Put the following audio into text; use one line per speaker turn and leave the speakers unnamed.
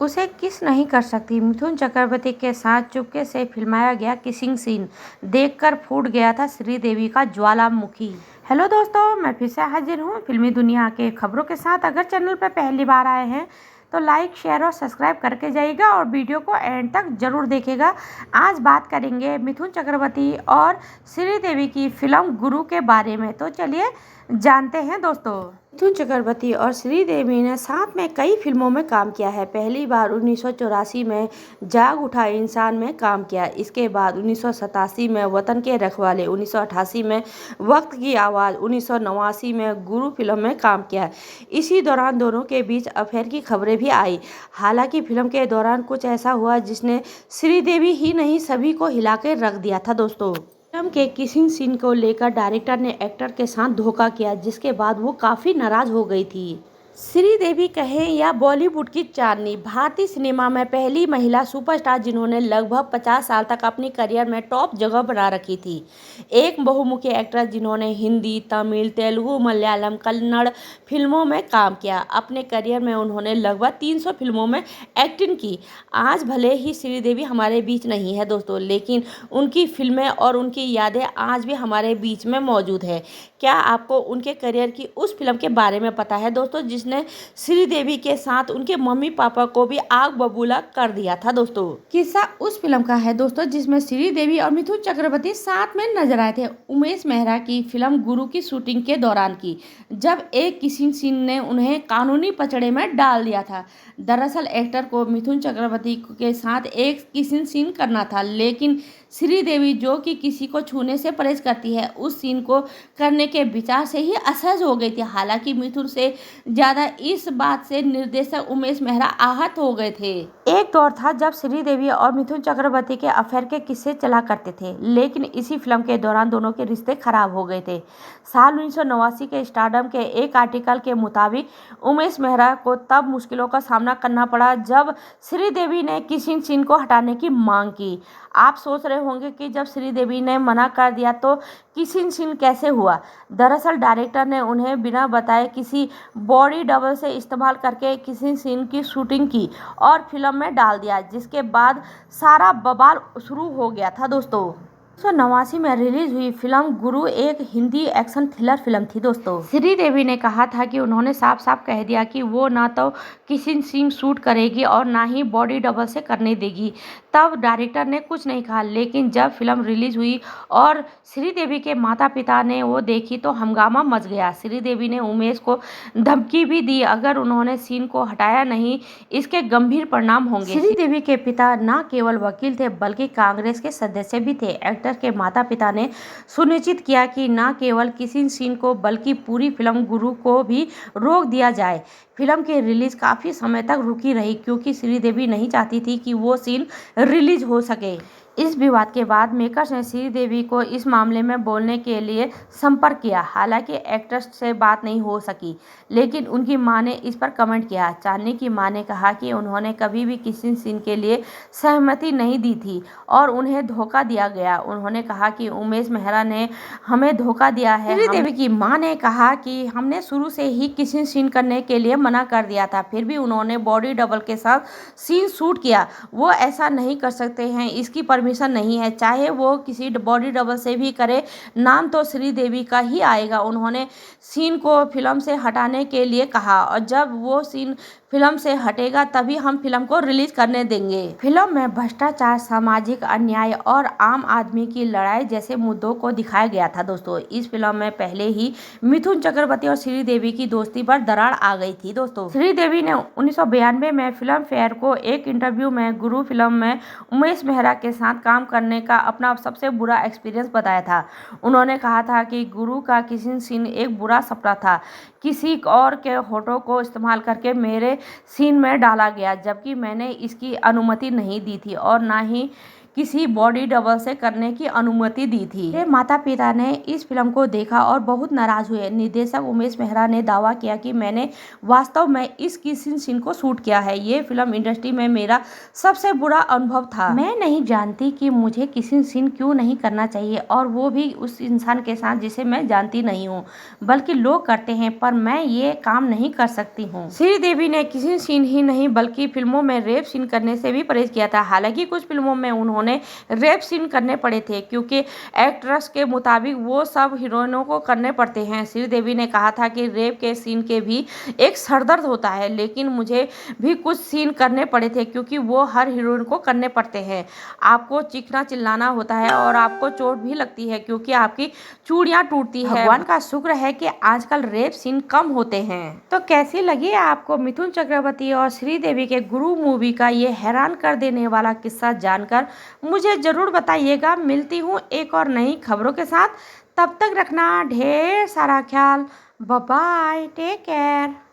उसे किस नहीं कर सकती। मिथुन चक्रवर्ती के साथ चुपके से फिल्माया गया किसिंग सीन देखकर फूट गया था श्रीदेवी का ज्वालामुखी। हेलो दोस्तों, मैं फिर से हाजिर हूँ फिल्मी दुनिया के खबरों के साथ। अगर चैनल पर पहली बार आए हैं तो लाइक, शेयर और सब्सक्राइब करके जाइएगा और वीडियो को एंड तक जरूर देखिएगा। आज बात करेंगे मिथुन चक्रवर्ती और श्रीदेवी की फिल्म गुरु के बारे में। तो चलिए जानते हैं दोस्तों। मिथुन चक्रवर्ती और श्रीदेवी ने साथ में कई फिल्मों में काम किया है। पहली बार 1984 में जाग उठा इंसान में काम किया। इसके बाद 1987 में वतन के रखवाले, 1988 में वक्त की आवाज़, 1989 में गुरु फिल्म में काम किया। इसी दौरान दोनों के बीच अफेयर की खबरें भी आई। हालांकि फिल्म के दौरान कुछ ऐसा हुआ जिसने श्रीदेवी ही नहीं सभी को हिला के रख दिया था दोस्तों। फिल्म के किसिंग सीन को लेकर डायरेक्टर ने एक्टर के साथ धोखा किया, जिसके बाद वो काफ़ी नाराज हो गई थी। श्रीदेवी कहें या बॉलीवुड की चांदनी, भारतीय सिनेमा में पहली महिला सुपरस्टार जिन्होंने लगभग 50 साल तक अपनी करियर में टॉप जगह बना रखी थी। एक बहुमुखी एक्ट्रेस जिन्होंने हिंदी, तमिल, तेलुगु, मलयालम, कन्नड़ फिल्मों में काम किया। अपने करियर में उन्होंने लगभग 300 फिल्मों में एक्टिंग की। आज भले ही श्रीदेवी हमारे बीच नहीं है दोस्तों, लेकिन उनकी फिल्में और उनकी यादें आज भी हमारे बीच में मौजूद है। क्या आपको उनके करियर की उस फिल्म के बारे में पता है दोस्तों, जिसने श्रीदेवी के साथ उनके मम्मी पापा को भी आग बबूला कर दिया था दोस्तों? किस्सा उस फिल्म का है दोस्तों जिसमें श्रीदेवी और मिथुन चक्रवर्ती साथ में नजर आए थे। उमेश मेहरा की फिल्म गुरु की शूटिंग के दौरान की, जब एक किसिंग सीन ने उन्हें कानूनी पचड़े में डाल दिया था। दरअसल एक्टर को मिथुन चक्रवर्ती के साथ एक किसिंग सीन करना था, लेकिन श्रीदेवी, जो कि किसी को छूने से परहेज करती है, उस सीन को करने के विचार से ही असहज हो गई थी। हालांकि मिथुन से ज़्यादा इस बात से निर्देशक उमेश मेहरा आहत हो गए थे। एक दौर था जब श्रीदेवी और मिथुन चक्रवर्ती के अफेयर के किस्से चला करते थे, लेकिन इसी फिल्म के दौरान दोनों के रिश्ते खराब हो गए थे। साल 1989 के स्टारडम के एक आर्टिकल के मुताबिक उमेश मेहरा को तब मुश्किलों का सामना करना पड़ा जब श्रीदेवी ने किसिंग सीन को हटाने की मांग की। आप सोच रहे होंगे कि जब श्रीदेवी ने मना कर दिया तो किसिंग सीन कैसे हुआ। दरअसल डायरेक्टर ने उन्हें बिना बताए किसी बॉडी डबल से इस्तेमाल करके किसिंग सीन की शूटिंग की और फिल्म में डाल दिया, जिसके बाद सारा बवाल शुरू हो गया था दोस्तों। 1989 में रिलीज हुई फिल्म गुरु एक हिंदी एक्शन थ्रिलर फिल्म थी दोस्तों। श्रीदेवी ने कहा था कि उन्होंने साफ साफ कह दिया कि वो ना तो किसिंग सीन शूट करेगी और ना ही बॉडी डबल से करने देगी। तब डायरेक्टर ने कुछ नहीं कहा, लेकिन जब फिल्म रिलीज हुई और श्रीदेवी के माता पिता ने वो देखी तो हंगामा मच गया। श्रीदेवी ने उमेश को धमकी भी दी, अगर उन्होंने सीन को हटाया नहीं इसके गंभीर परिणाम होंगे। श्रीदेवी के पिता न केवल वकील थे बल्कि कांग्रेस के सदस्य भी थे। एक्टर के माता पिता ने सुनिश्चित किया कि न केवल किसी सीन को बल्कि पूरी फिल्म गुरु को भी रोक दिया जाए। फिल्म की रिलीज काफ़ी समय तक रुकी रही क्योंकि श्रीदेवी नहीं चाहती थी कि वो सीन रिलीज हो सके। इस विवाद के बाद मेकर्स ने श्रीदेवी को इस मामले में बोलने के लिए संपर्क किया। हालांकि एक्ट्रेस से बात नहीं हो सकी, लेकिन उनकी मां ने इस पर कमेंट किया। चांदनी की मां ने कहा कि उन्होंने कभी भी किसी सीन के लिए सहमति नहीं दी थी और उन्हें धोखा दिया गया। उन्होंने कहा कि उमेश मेहरा ने हमें धोखा दिया है। श्रीदेवी की मां ने कहा कि हमने शुरू से ही किसी सीन करने के लिए मना कर दिया था, फिर भी उन्होंने बॉडी डबल के साथ सीन शूट किया। वो ऐसा नहीं कर सकते हैं, इसकी परमिशन नहीं है, चाहे वो किसी बॉडी डबल से भी करे, नाम तो श्रीदेवी का ही आएगा। उन्होंने सीन को फिल्म से हटाने के लिए कहा और जब वो सीन फिल्म से हटेगा तभी हम फिल्म को रिलीज करने देंगे। फिल्म में भ्रष्टाचार, सामाजिक अन्याय और आम आदमी की लड़ाई जैसे मुद्दों को दिखाया गया था दोस्तों। इस फिल्म में पहले ही मिथुन चक्रवर्ती और श्रीदेवी की दोस्ती पर दरार आ गई थी दोस्तों। श्रीदेवी ने 1992 में फिल्म फेयर को एक इंटरव्यू में गुरु फिल्म में उमेश मेहरा के साथ काम करने का अपना सबसे बुरा एक्सपीरियंस बताया था। उन्होंने कहा था कि गुरु का किसी सीन एक बुरा सपना था, किसी और के होठों को इस्तेमाल करके मेरे सीन में डाला गया, जबकि मैंने इसकी अनुमति नहीं दी थी और ना ही किसी बॉडी डबल से करने की अनुमति दी थी। मेरे माता पिता ने इस फिल्म को देखा और बहुत नाराज हुए। निर्देशक उमेश मेहरा ने दावा किया कि मैंने वास्तव में इस किसिंग सीन को शूट किया है। ये फिल्म इंडस्ट्री में मेरा सबसे बुरा अनुभव था। मैं नहीं जानती कि मुझे किसिंग सीन क्यों नहीं करना चाहिए, और वो भी उस इंसान के साथ जिसे मैं जानती नहीं हूँ, बल्कि लोग करते हैं, पर मैं ये काम नहीं कर सकती हूँ। श्रीदेवी ने किसिंग सीन ही नहीं बल्कि फिल्मों में रेप सीन करने से भी परहेज किया था। हालांकि कुछ फिल्मों में उन्होंने रेप सीन करने पड़े थे क्योंकि एक्ट्रेस के मुताबिक वो सब हीरोइनों को करने पड़ते हैं। श्रीदेवी ने कहा था कि रेप के सीन के भी एक सरदर्द होता है, लेकिन मुझे भी कुछ सीन करने पड़े थे क्योंकि वो हर हीरोइन को करने पड़ते हैं। आपको चीखना चिल्लाना होता है और आपको चोट भी लगती है क्योंकि आपकी चूड़ियां टूटती है। भगवान का शुक्र है कि आजकल रेप सीन कम होते हैं। तो कैसी लगी आपको मिथुन चक्रवर्ती और श्रीदेवी के गुरु मूवी का ये हैरान कर देने वाला किस्सा जानकर? मुझे जरूर बताइएगा। मिलती हूँ एक और नई खबरों के साथ, तब तक रखना ढेर सारा ख्याल। Bye bye, take care.